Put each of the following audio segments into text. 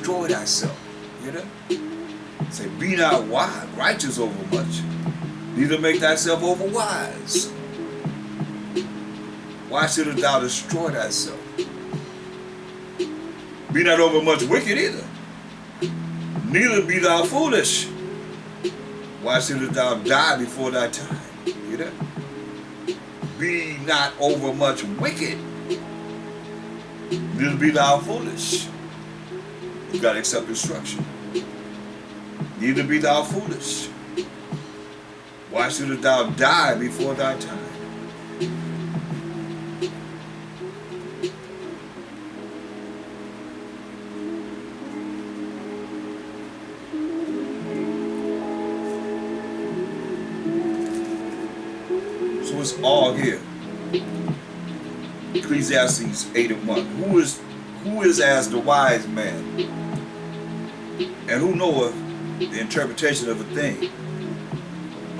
destroy thyself. You know? Say, be not wise, righteous over much, neither make thyself over wise. Why shouldst thou destroy thyself? Be not over much wicked either, neither be thou foolish. Why shouldst thou die before thy time? You know? Be not over much wicked, neither be thou foolish. You got to accept instruction. Neither be thou foolish. Why shouldst thou die before thy time? So it's all here. Ecclesiastes 8:1. Who is as the wise man, and who knoweth the interpretation of a thing?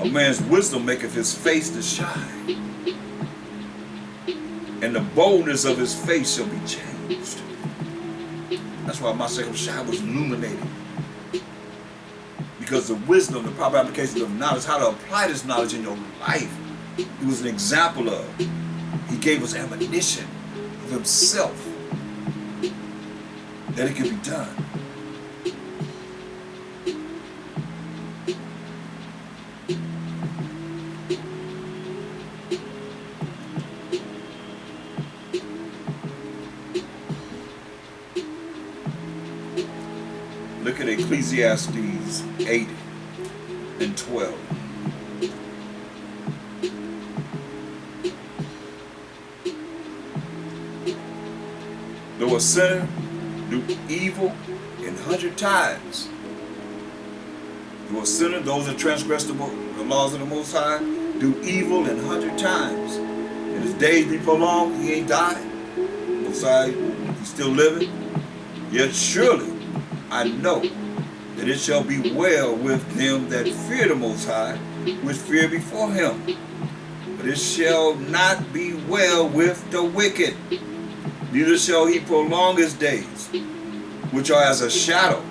A man's wisdom maketh his face to shine, and the boldness of his face shall be changed. That's why my second shine was illuminated. Because the wisdom, the proper application of knowledge, how to apply this knowledge in your life, it was an example of. He gave us admonition of himself that it could be done. Look at Ecclesiastes 8:12. Though a sinner do evil 100 times, though a sinner, those that transgress the laws of the Most High, do evil 100 times, and his days be prolonged, he ain't died. Most High, he's still living. Yet surely I know that it shall be well with them that fear the Most High, which fear before him. But it shall not be well with the wicked, neither shall he prolong his days, which are as a shadow,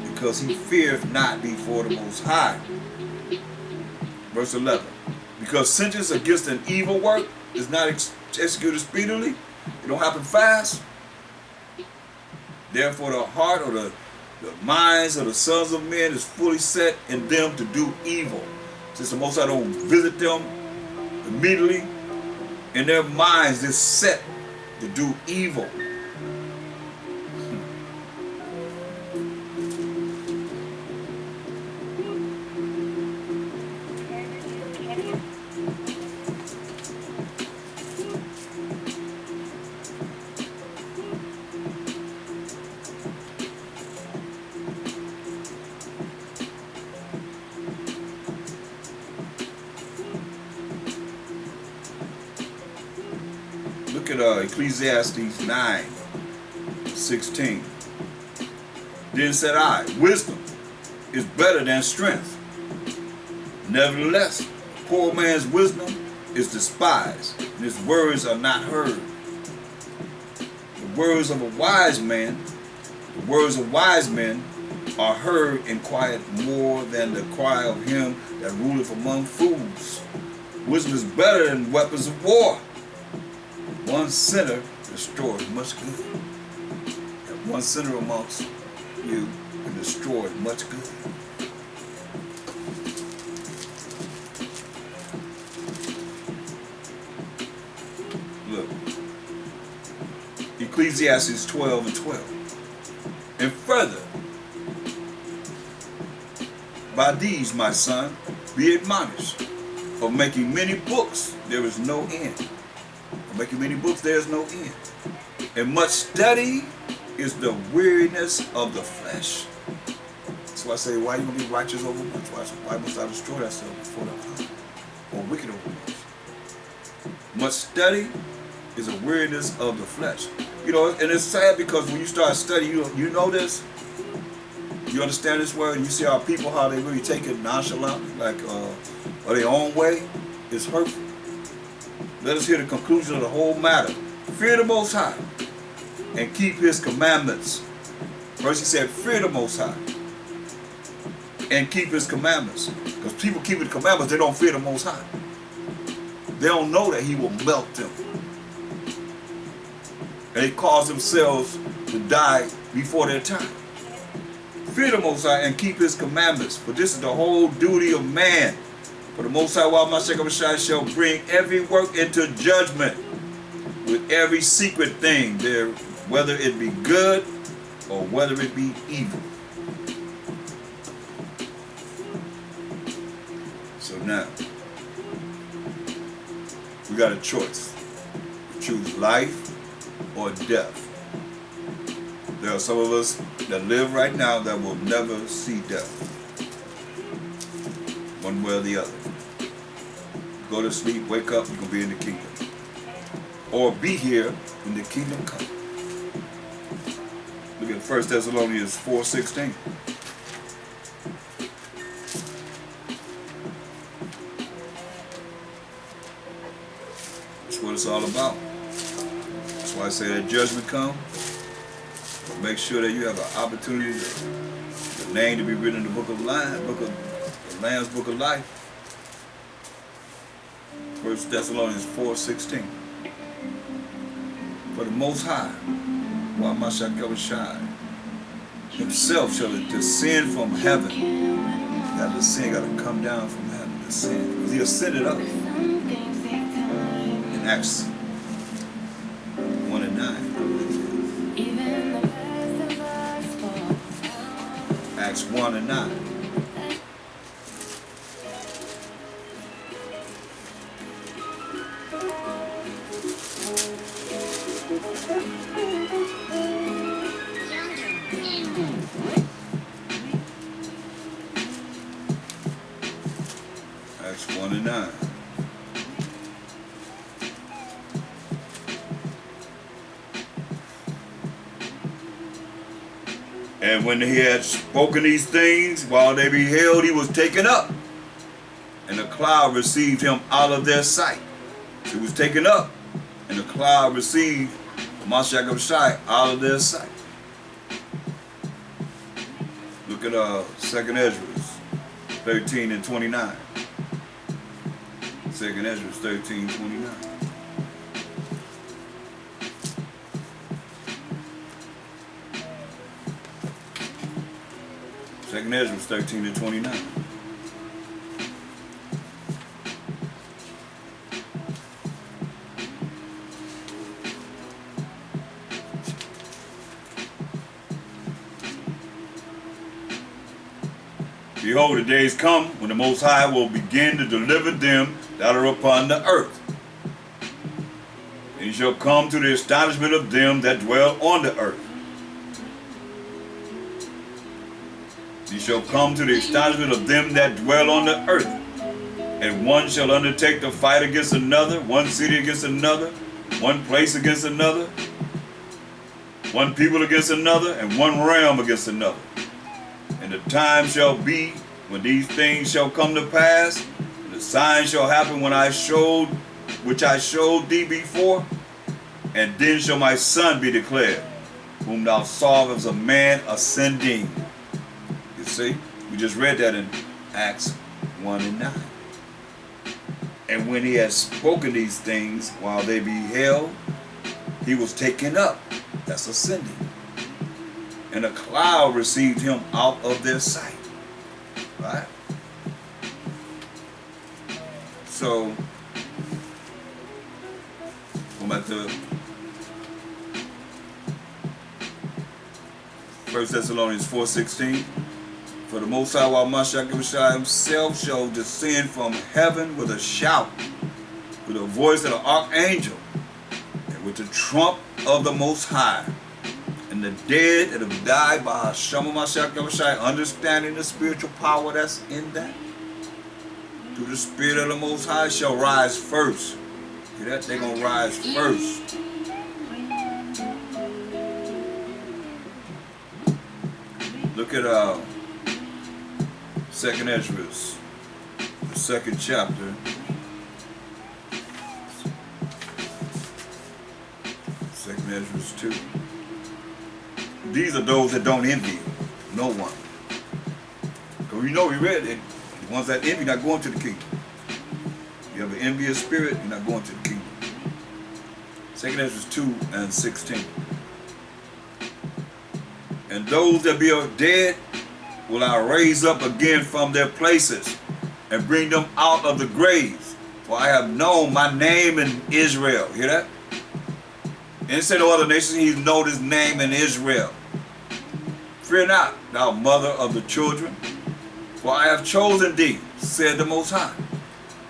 because he feareth not before the Most High. Verse 11. Because sentence against an evil work is not executed speedily, it don't happen fast. Therefore the heart or the minds of the sons of men is fully set in them to do evil. Since the Most High don't visit them immediately, in their minds is set to do evil. Look at Ecclesiastes 9:16. Then said I, wisdom is better than strength. Nevertheless, poor man's wisdom is despised, and his words are not heard. The words of wise men are heard in quiet more than the cry of him that ruleth among fools. Wisdom is better than weapons of war. One sinner destroys much good. And one sinner amongst you can destroy much good. Look. Ecclesiastes 12:12. And further, by these, my son, be admonished. Of making many books, there is no end. Making many books, there is no end. And much study is the weariness of the flesh. That's why I say, why you gonna be righteous over much? Why must I destroy thyself before thy time? Or wicked over much? Much study is a weariness of the flesh. You know, and it's sad because when you start studying, you know this, you understand this word, and you see how people, how they really take it nonchalantly, like, or their own way, it's hurtful. Let us hear the conclusion of the whole matter. Fear the Most High and keep his commandments, First he said, fear the Most High and keep his commandments. Because people keep his commandments, they don't fear the Most High. They don't know that he will melt them. And they cause themselves to die before their time. Fear the Most High and keep his commandments, for this is the whole duty of man. For the Most High, while my H.O.D.C shall bring every work into judgment with every secret thing there, whether it be good or whether it be evil. So now, we got a choice. Choose life or death. There are some of us that live right now that will never see death. One way or the other. Go to sleep, wake up, you're going to be in the kingdom. Or be here when the kingdom comes. Look at 1 Thessalonians 4:16. That's what it's all about. That's why I say that judgment come. Make sure that you have an opportunity to the name to be written in the book of life, the Lamb's book of life. 1 Thessalonians 4:16. For the Most High, while my H.O.D.C himself shall descend from heaven. That descend got to come down from heaven, descend. Because he ascended up. In Acts 1 and 9. Acts 1 and 9. Acts 1 and 9. And when he had spoken these things, while they beheld, he was taken up, and the cloud received him out of their sight. He was taken up, and the cloud received my H.O.D.C out of their sight. Look at 2nd Ezra 13 and 29. 2nd Ezra 13:29. Second Ezra 13 and 29. Behold, the days come when the Most High will begin to deliver them that are upon the earth. And he shall come to the astonishment of them that dwell on the earth. He shall come to the astonishment of them that dwell on the earth. And one shall undertake to fight against another, one city against another, one place against another, one people against another, and one realm against another. And the time shall be when these things shall come to pass, and the sign shall happen which I showed thee before, and then shall my son be declared, whom thou sawest as a man ascending. You see, we just read that in Acts 1 and 9. And when he had spoken these things, while they beheld, he was taken up. That's ascending. And a cloud received him out of their sight. Right? So, I'm at the 1 Thessalonians 4:16. For the Most High, while my H.O.D.C himself shall descend from heaven with a shout, with the voice of the archangel, and with the trump of the Most High. And the dead that have died by Hashem my H.O.D.C, understanding the spiritual power that's in that, through the Spirit of the Most High, shall rise first. See that? They're going to rise first. Look at 2nd Ezra, the 2nd chapter. 2nd Ezra 2. These are those that don't envy no one. Because we read it. The ones that envy not going to the kingdom. You have an envious spirit, you're not going to the kingdom. 2 Ezra 2:16. And those that be dead will I raise up again from their places and bring them out of the graves. For I have known my name in Israel. Hear that? Instead of other nations, he known his name in Israel. Fear not, thou mother of the children, for I have chosen thee, said the Most High.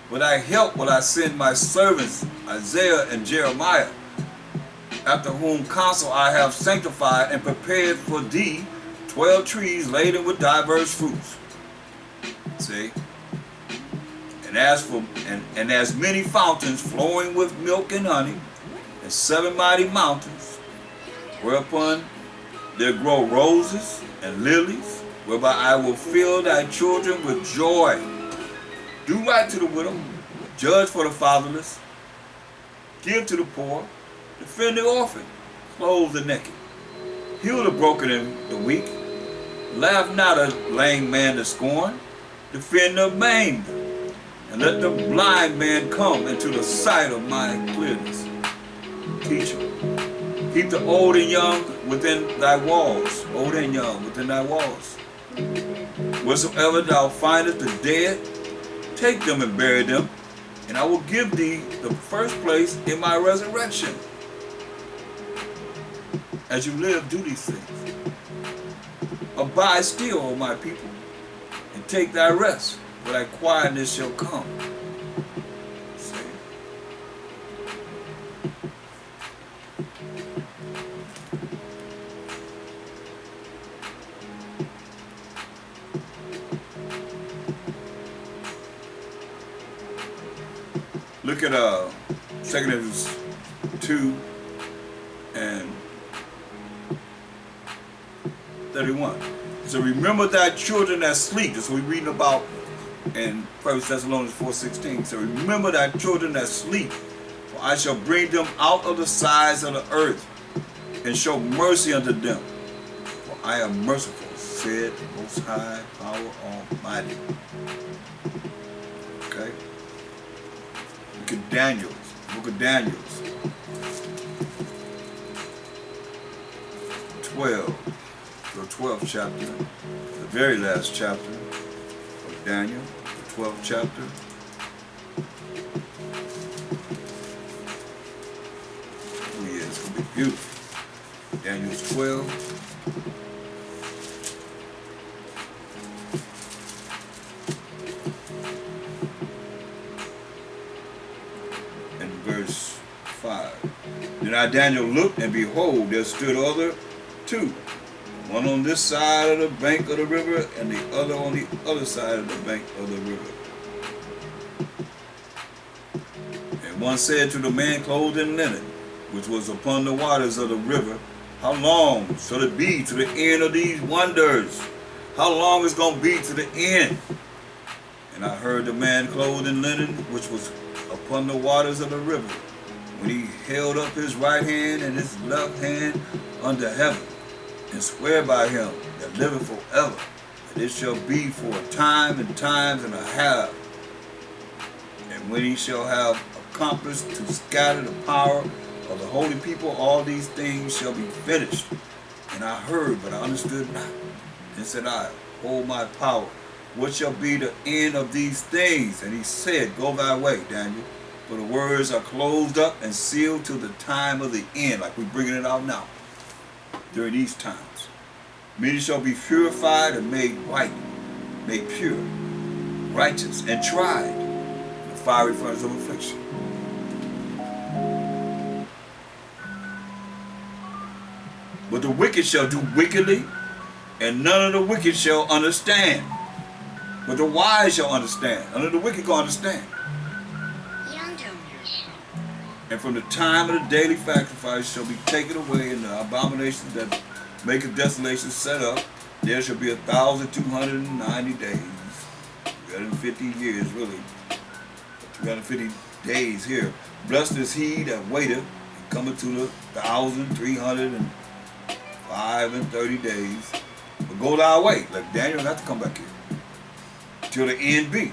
With thy help will I send my servants Isaiah and Jeremiah, after whom counsel I have sanctified and prepared for thee 12 trees laden with diverse fruits. See? And as many fountains flowing with milk and honey, and 7 mighty mountains, whereupon there grow roses and lilies, whereby I will fill thy children with joy. Do right to the widow, judge for the fatherless, give to the poor, defend the orphan, clothe the naked, heal the broken and the weak, laugh not a lame man to scorn, defend the maimed, and let the blind man come into the sight of my clearness. Teach him. Keep the old and young within thy walls. Old and young within thy walls. Wheresoever thou findest the dead, take them and bury them, and I will give thee the first place in my resurrection. As you live, do these things. Abide still, O my people, and take thy rest, for thy quietness shall come. See? Look at 2 Ezra 2 and 31. So remember thy children that sleep. That's what we're reading about in 1 Thessalonians 4:16. So remember thy children that sleep, for I shall bring them out of the sides of the earth and show mercy unto them. For I am merciful, said the Most High, Power Almighty. Okay? Look at Daniel, book of Daniel, 12th chapter, the very last chapter of Daniel, the 12th chapter. Oh yeah, it's going to be beautiful. Daniel's 12. And verse 5. Then I, Daniel, looked, and behold, there stood other two, one on this side of the bank of the river, and the other on the other side of the bank of the river. And one said to the man clothed in linen, which was upon the waters of the river, how long shall it be to the end of these wonders? How long is it going to be to the end? And I heard the man clothed in linen, which was upon the waters of the river, when he held up his right hand and his left hand unto heaven, and swear by him that liveth forever, that it shall be for a time and times and a half. And when he shall have accomplished to scatter the power of the holy people, all these things shall be finished. And I heard, but I understood not. And said I, O my power, what shall be the end of these things? And he said, go thy way, Daniel, for the words are closed up and sealed till the time of the end, like we're bringing it out now. During these times, many shall be purified and made white, made pure, righteous, and tried in the fiery furnace of affliction. But the wicked shall do wickedly, and none of the wicked shall understand. But the wise shall understand. None of the wicked can understand. And from the time of the daily sacrifice shall be taken away, and the abominations that make a desolation set up. There shall be 1,290 days, 350 years really, 350 days here. Blessed is he that waiteth, and cometh to the 1,300 5 and 30 days. But go thy way. Like Daniel have to come back here. Till the end be.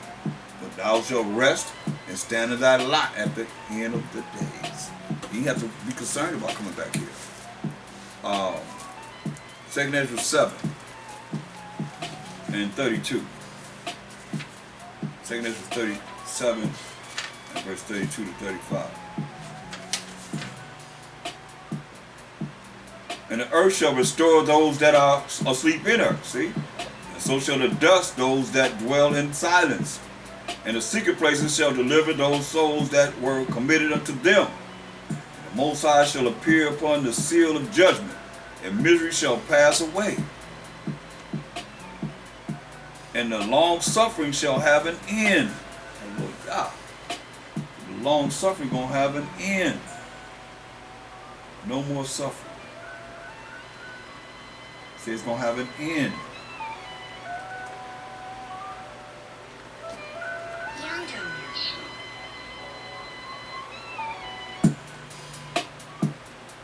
But thou shalt rest and stand in thy lot at the end of the days. You have to be concerned about coming back here. 2 Ezra 7 and 32. 2 Ezra 37 and verse 32 to 35. And the earth shall restore those that are asleep in her. See? And so shall the dust those that dwell in silence. And the secret places shall deliver those souls that were committed unto them. And the Most High shall appear upon the seal of judgment, and misery shall pass away. And the long suffering shall have an end. And Lord God, the long suffering gonna have an end. No more suffering. See, it's gonna have an end.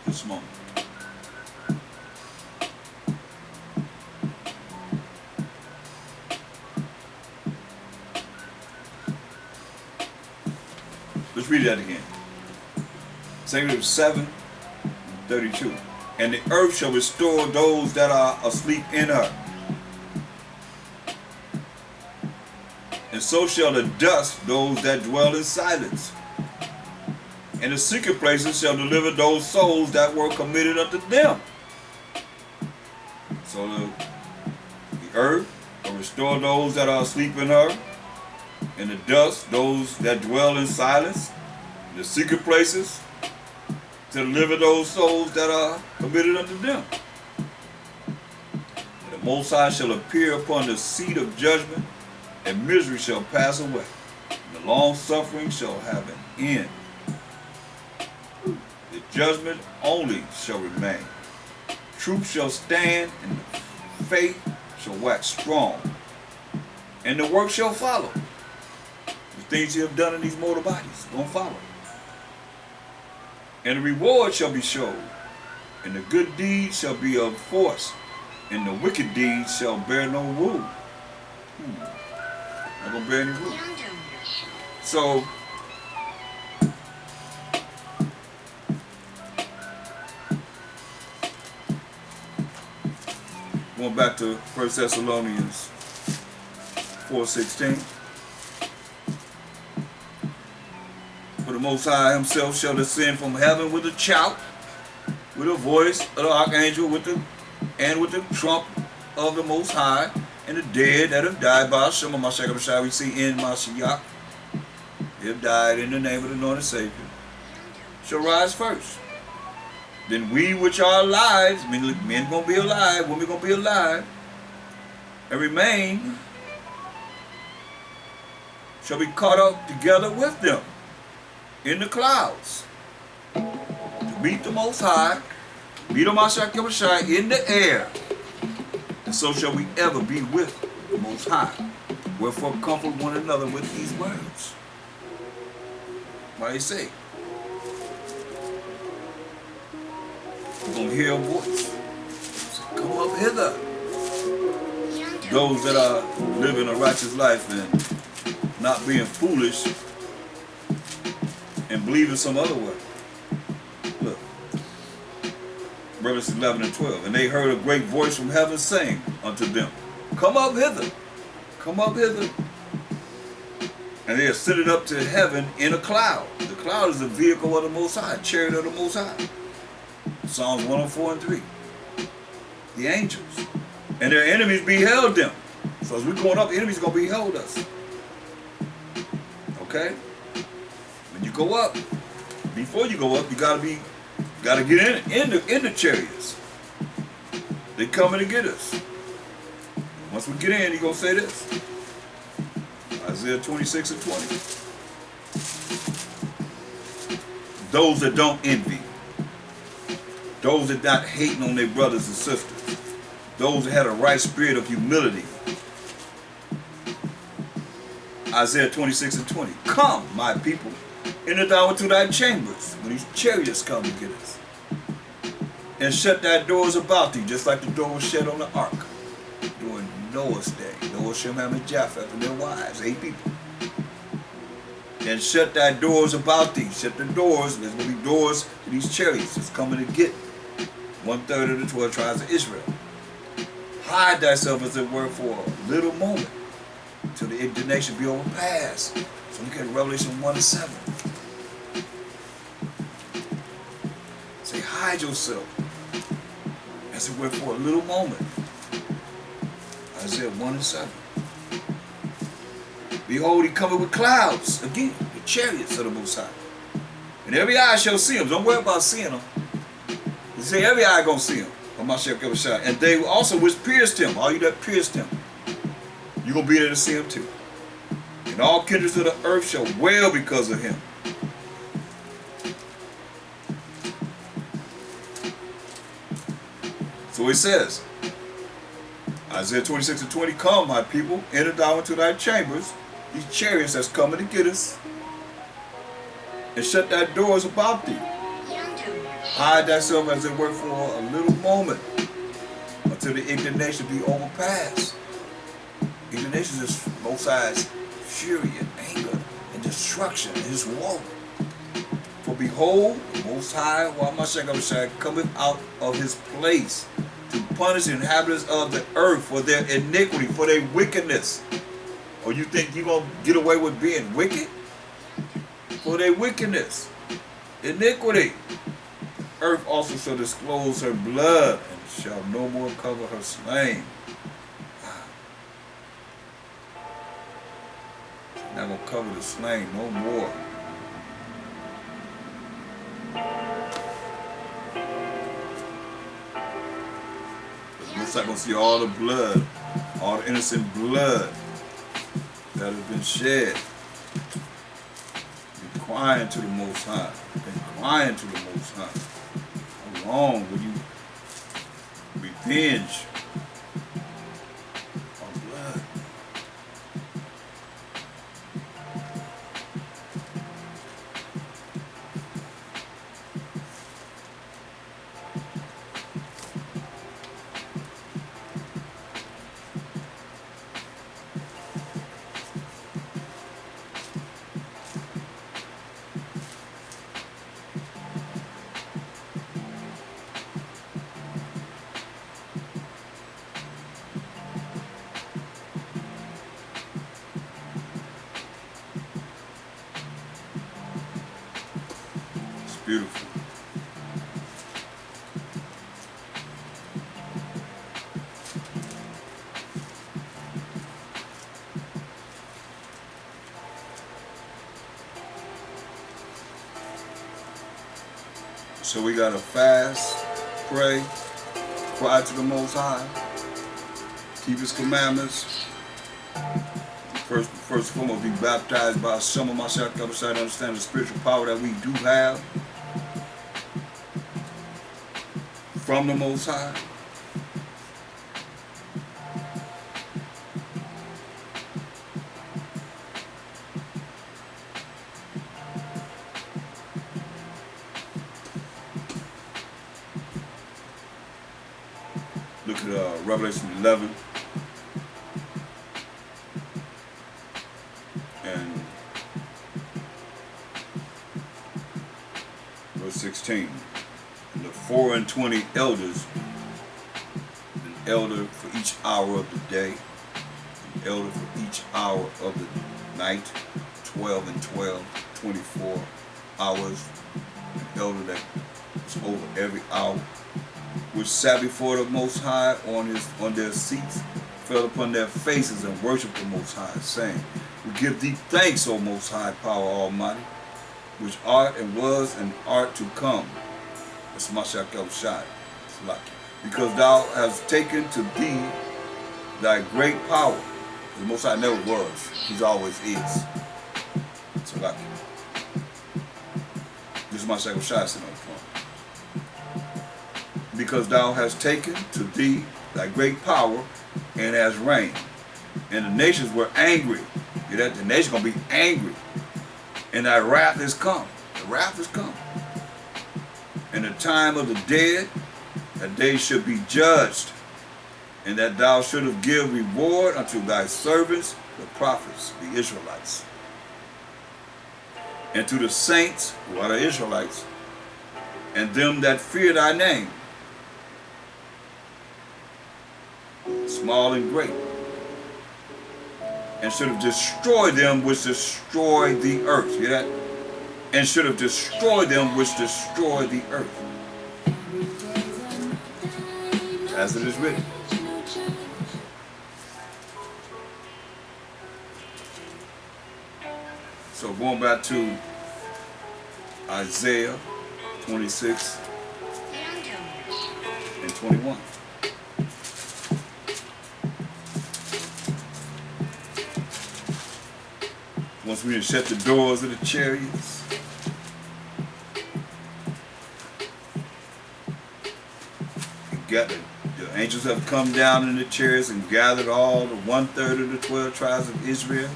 This moment. Let's read that again. 2 7 32. And the earth shall restore those that are asleep in her. And so shall the dust those that dwell in silence. And the secret places shall deliver those souls that were committed unto them. So the earth will restore those that are asleep in her. And the dust those that dwell in silence. And the secret places to deliver those souls that are committed unto them. And the Most High shall appear upon the seat of judgment, and misery shall pass away. And the long suffering shall have an end. The judgment only shall remain. Truth shall stand, and faith shall wax strong. And the work shall follow. The things you have done in these mortal bodies gonna follow. And the reward shall be showed, and the good deeds shall be of force, and the wicked deeds shall bear no rule. Not gonna bear any rule. So, going back to 1 Thessalonians 4:16. For the Most High himself shall descend from heaven with a shout, with a voice of the archangel, with the trump of the Most High, and the dead that have died by Hashem Mashiach, we see in Mashiach, they have died in the name of the Lord and Savior, shall rise first. Then we which are alive, men gonna be alive, women gonna be alive, and remain, shall be caught up together with them in the clouds to meet the Most High, meet the Mashiach in the air, and so shall we ever be with the Most High. Wherefore comfort one another with these words. Why he say? We're gonna hear a voice. Say, come up hither. Those that are living a righteous life and not being foolish and believing some other way. Look, Revelation 11 and 12. And they heard a great voice from heaven saying unto them, come up hither, come up hither. And they ascended up to heaven in a cloud. The cloud is the vehicle of the Most High, chariot of the Most High. Psalms 104 and 3. The angels. And their enemies beheld them. So as we're going up, the enemies are going to behold us. Okay? When you go up, before you go up, you gotta get in the chariots. They coming to get us. Once we get in, you're gonna say this. Isaiah 26 and 20. Those that don't envy, those that not hating on their brothers and sisters, those that had a right spirit of humility. Isaiah 26 and 20. Come, my people, enter thou into thy chambers, when these chariots come to get us. and shut thy doors about thee, just like the door was shut on the ark during Noah's day. Noah, Shem, Ham, and Japheth and their wives, 8 people. And shut thy doors about thee. Shut the doors. There's going to be doors to these chariots that's coming to get 1/3 of the 12 tribes of Israel. Hide thyself, as it were, for a little moment, till the indignation be overpassed. So look at Revelation 1:7. Say, hide yourself, as it were, for a little moment. Isaiah 1:7. Behold, he cometh with clouds. Again, the chariots of the Most High. And every eye shall see him. Don't worry about seeing him. He say every eye gonna see him. And they also which pierced him. All you that pierced him, you're gonna be there to see him too. And all kindreds of the earth shall wail because of him. So he says, Isaiah 26:20, come, my people, enter thou into thy chambers, these chariots that's coming to get us, and shut thy doors about thee. Hide thyself, as it were, for a little moment, until the indignation be overpassed. Indignation is both sides, fury and anger and destruction and his woe. For behold, the Most High, Wamashak cometh out of his place to punish the inhabitants of the earth for their iniquity, for their wickedness. Or you think you're going to get away with being wicked? For their wickedness, iniquity. Earth also shall disclose her blood, and shall no more cover her slain. Not going to cover the slain no more. Looks like we'll see all the blood, all the innocent blood that has been shed. Been crying to the Most High. Been crying to the Most High. How long will you revenge on blood? Beautiful. So we gotta fast, pray, cry to the Most High, keep His commandments. First and foremost, be baptized by some of myself, to understand the spiritual power that we do have from the Most High. Look at Revelation 11 and verse 16. And the 24 elders, an elder for each hour of the day, an elder for each hour of the night, 12 and 12, 24 hours, an elder that is over every hour, which sat before the Most High on their seats, fell upon their faces and worshiped the Most High, saying, we give thee thanks, O Most High, power almighty, which art and was and art to come. That's H.O.D.C. Because thou hast taken to thee thy great power. The Most High never was, He's always is. So this is H.O.D.C. Because thou hast taken to thee thy great power and hast reigned. And the nations were angry. You know, the nations gonna be angry. And thy wrath is come. The wrath is come. And the time of the dead that they should be judged, and that thou shouldest give reward unto thy servants, the prophets, the Israelites, and to the saints, who are the Israelites, and them that fear thy name, small and great, and should have destroyed them which destroy the earth. Hear that? And should have destroyed them which destroy the earth. As it is written. So going back to Isaiah 26 and 21. Once we shut the doors of the chariots, the angels have come down in the chariots and gathered all the 1/3 of the 12 tribes of Israel.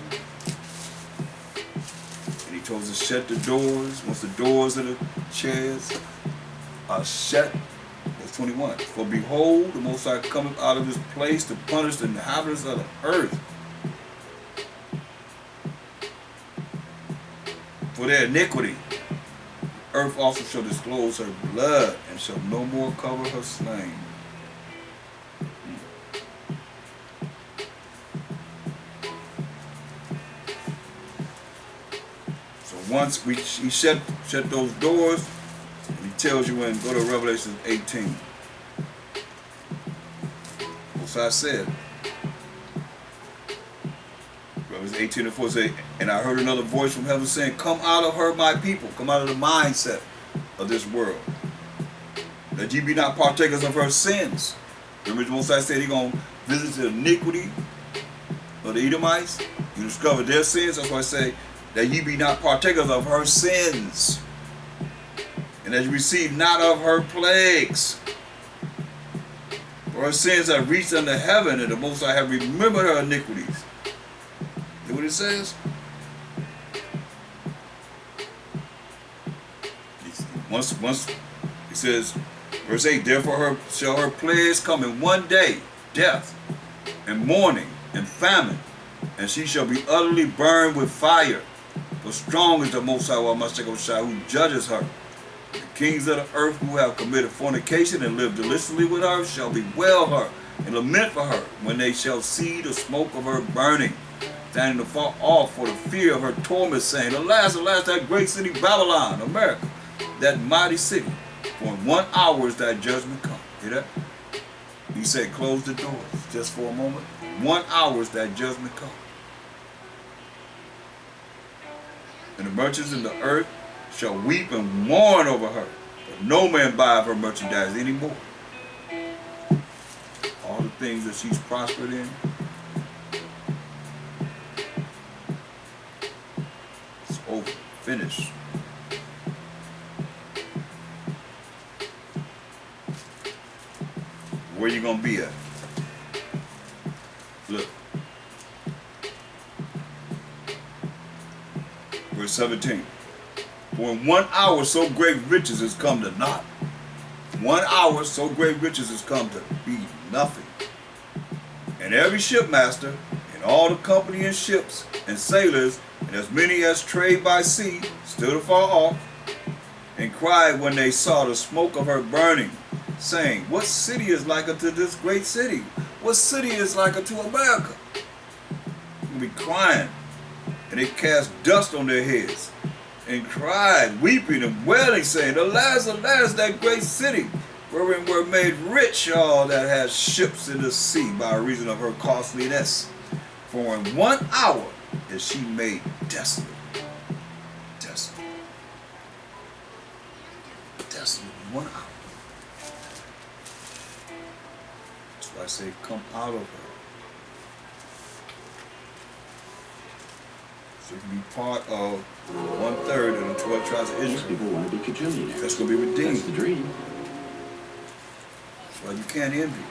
And he told us to shut the doors. Once the doors of the chariots are shut, verse 21. For behold, the Most High cometh out of his place to punish the inhabitants of the earth for their iniquity. The earth also shall disclose her blood, and shall no more cover her slain. So once he shut those doors, and he tells you go to Revelation 18. Most I said, Revelation 18 and 4 say, and I heard another voice from heaven saying, come out of her, my people. Come out of the mindset of this world, that ye be not partakers of her sins. Remember, Most I said he's going to visit the iniquity of the Edomites. You discover their sins. That's why I say that ye be not partakers of her sins, and that you receive not of her plagues. For her sins have reached unto heaven, and the Most High have remembered her iniquities. See what it says? Once it says, verse 8, therefore shall her plagues come in one day, death, and mourning, and famine, and she shall be utterly burned with fire. For strong is the Most High H.O.I, who judges her. The kings of the earth who have committed fornication and lived deliciously with her shall bewail her and lament for her when they shall see the smoke of her burning, standing afar off for the fear of her torment, saying, alas, alas, that great city Babylon, America, that mighty city, for in 1 hour is thy judgment come. Hear that? He said, close the doors just for a moment. 1 hour is thy judgment come. And the merchants in the earth shall weep and mourn over her, but no man buy of her merchandise anymore. All the things that she's prospered in, it's over, finished. Where you gonna be at? Look. Verse 17. For in 1 hour so great riches is come to naught. 1 hour so great riches is come to be nothing. And every shipmaster, and all the company in ships, and sailors, and as many as trade by sea, stood afar off, and cried when they saw the smoke of her burning, saying, what city is like unto this great city? What city is like unto America? They'll be crying, and they cast dust on their heads, and cried, weeping and wailing, saying, alas, alas, that great city, wherein were made rich all that had ships in the sea by reason of her costliness. For in 1 hour is she made desolate. Desolate. Desolate in 1 hour. That's why I say, come out of her. So you can be part of 1/3 of the 12 tribes of Israel. Most people want to be quadrillionaires. That's going to be redeemed. That's the dream. That's why you can't envy.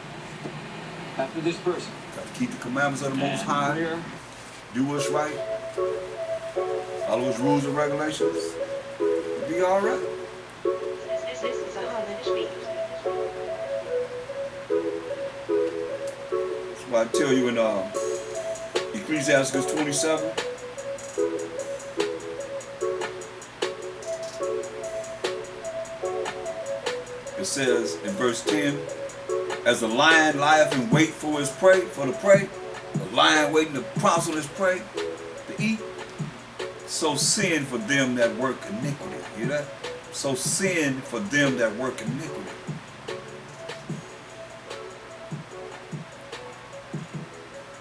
After this person. Got to keep the commandments of the Most High. Do what's right. Follow his rules and regulations. You'll be all right. This is a Harlem speak. why I tell you in Ecclesiastes 27, it says in verse 10, as a lion lieth in wait for his prey, for the prey, a lion waiting to pounce on his prey to eat, so sin for them that work iniquity. Hear that? So sin for them that work iniquity.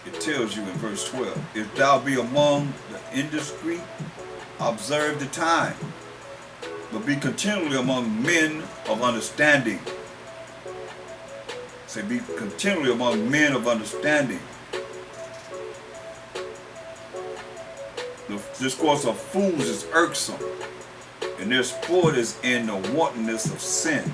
It tells you in verse 12, if thou be among the indiscreet, observe the time, but be continually among men of understanding. Say, be continually among men of understanding. The discourse of fools is irksome, and their sport is in the wantonness of sin.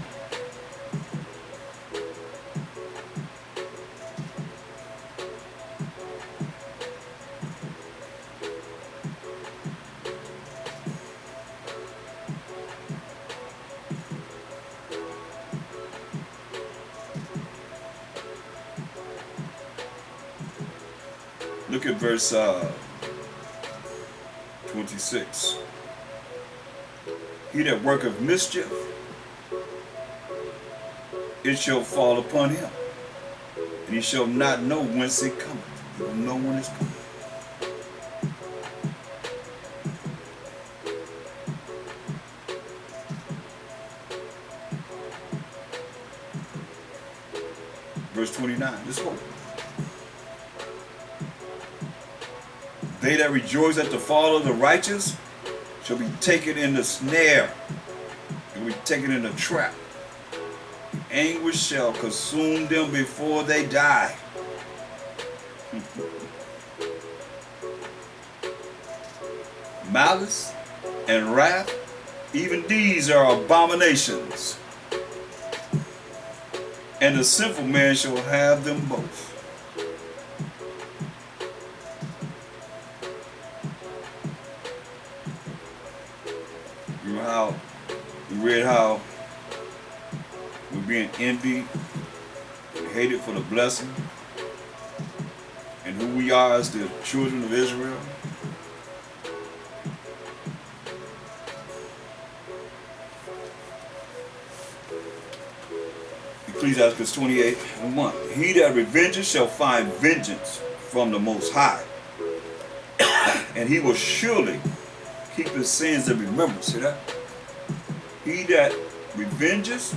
Look at verse 26. He that worketh mischief, it shall fall upon him, and he shall not know whence it cometh. He don't know when it's coming. Verse 29, let's go. They that rejoice at the fall of the righteous shall be taken in the snare, and be taken in the trap. Anguish shall consume them before they die. Malice and wrath, even these are abominations, and the sinful man shall have them both. We read how we're being envied and hated for the blessing, and who we are as the children of Israel. Ecclesiastes 28:1. He that revengeth shall find vengeance from the Most High, and he will surely keep his sins in remembrance. See that? He that revenges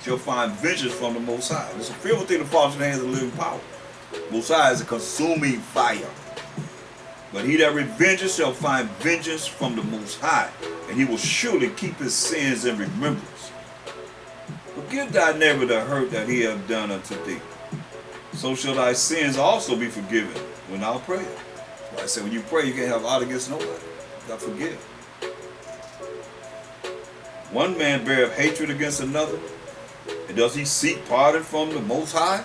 shall find vengeance from the Most High. It's a fearful thing to fall into the hands of the living power. Most High is a consuming fire. But he that revenges shall find vengeance from the Most High, and he will surely keep his sins in remembrance. Forgive thy neighbor the hurt that he hath done unto thee. So shall thy sins also be forgiven when thou prayest. That's why I say when you pray, you can't have ought against nobody. You got to forgive. One man beareth hatred against another, and does he seek pardon from the Most High?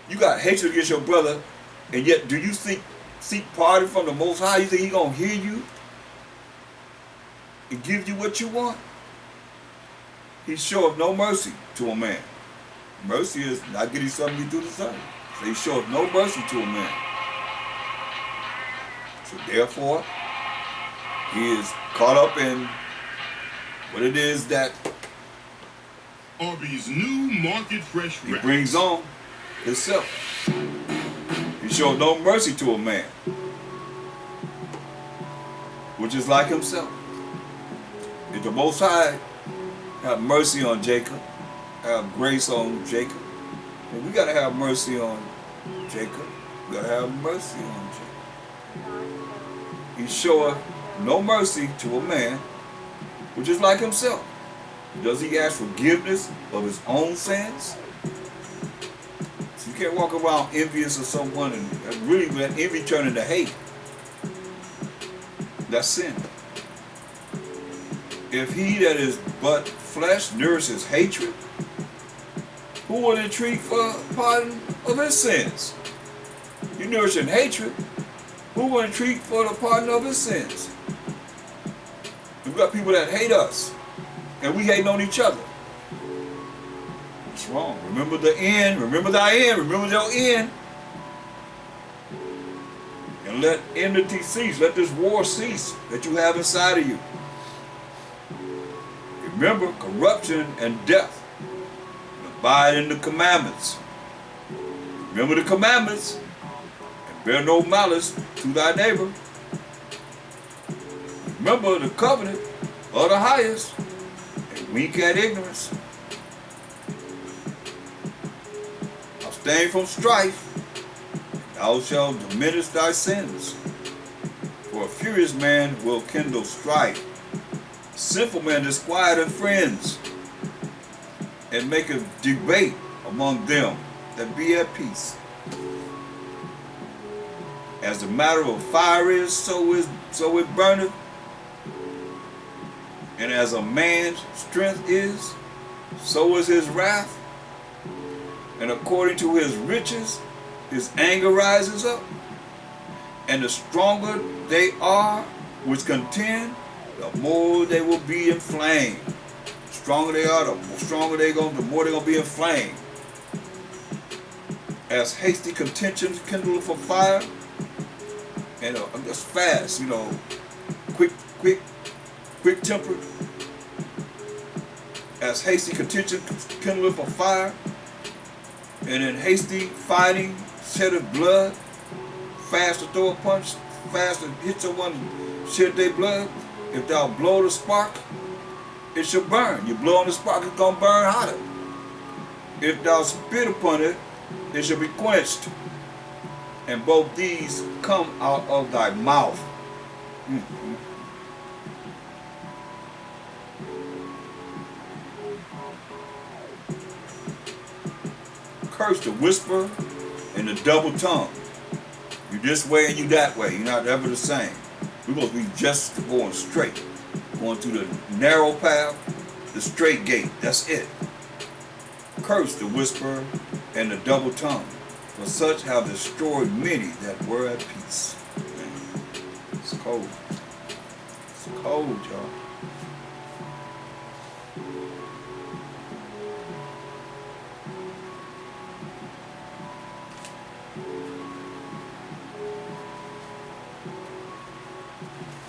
You got hatred against your brother, and yet do you seek pardon from the Most High? You think he gonna hear you and give you what you want? He showeth no mercy to a man. Mercy is not getting something you do to something. So he showeth no mercy to a man. So therefore, he is caught up in what it is that Arby's new Market Fresh he wrap. brings on himself. He showed no mercy to a man, which is like himself. If the Most High have mercy on Jacob, have grace on Jacob, and we gotta have mercy on Jacob. We gotta have mercy on Jacob. He showeth no mercy to a man, which is like himself. Does he ask forgiveness of his own sins? So you can't walk around envious of someone and really let envy turn into hate. That's sin. If he that is but flesh nourishes hatred, who will entreat for pardon of his sins? You nourishing hatred, who will entreat for the pardon of his sins? We've got people that hate us, and we hating on each other. That's wrong. Remember the end. Remember thy end. Remember your end. And let enmity cease. Let this war cease that you have inside of you. Remember corruption and death. Abide in the commandments. Remember the commandments. And bear no malice to thy neighbor. Remember the covenant of the highest. And wink at ignorance. Abstain from strife. Thou shalt diminish thy sins. For a furious man will kindle strife. A sinful man disquieteth friends, and maketh debate among them that be at peace. As the matter of fire is, so it burneth. And as a man's strength is, so is his wrath. And according to his riches, his anger rises up. And the stronger they are which contend, the more they will be inflamed. The stronger they are, the more they're going to be inflamed. As hasty contentions kindle for fire, and just fast, quick tempered. As hasty contention kindle for fire, and in hasty fighting sheddeth blood, fast to throw a punch, fast to hit someone and shed their blood. If thou blow the spark, it shall burn. You blow on the spark, it's going to burn hotter. If thou spit upon it, it shall be quenched. And both these come out of thy mouth. Curse the whisper and the double tongue. You this way and you that way. You're not ever the same. We're supposed to be just going straight. Going through the narrow path, the straight gate. That's it. Curse the whisper and the double tongue. For such have destroyed many that were at peace. Man, it's cold. It's cold, y'all.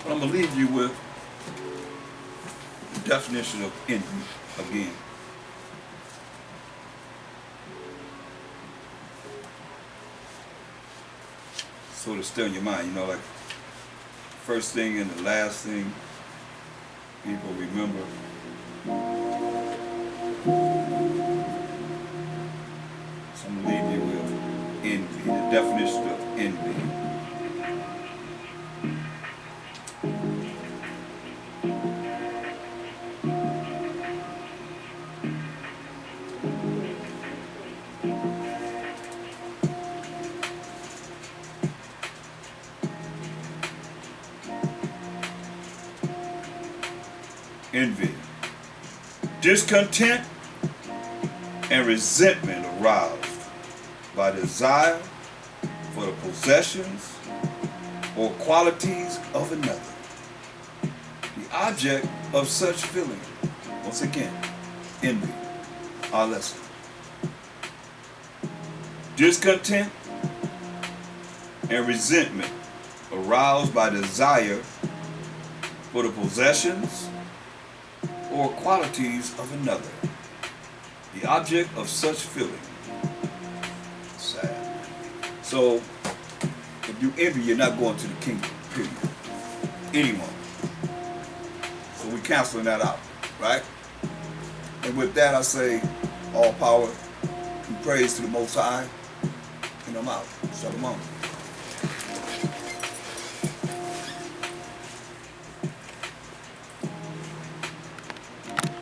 I'm going to leave you with the definition of envy again. Sort of still in your mind, like first thing and the last thing people remember. So I'm going to leave you with envy, the definition of envy. Envy, discontent, and resentment aroused by desire for the possessions or qualities of another. The object of such feeling, once again, envy, our lesson. Discontent and resentment aroused by desire for the possessions or qualities of another. The object of such feeling. Sad. So, if you envy, you're not going to the kingdom, period. Anyone. So we're canceling that out, right? And with that, I say, all power and praise to the Most High, and I'm out. Shalom.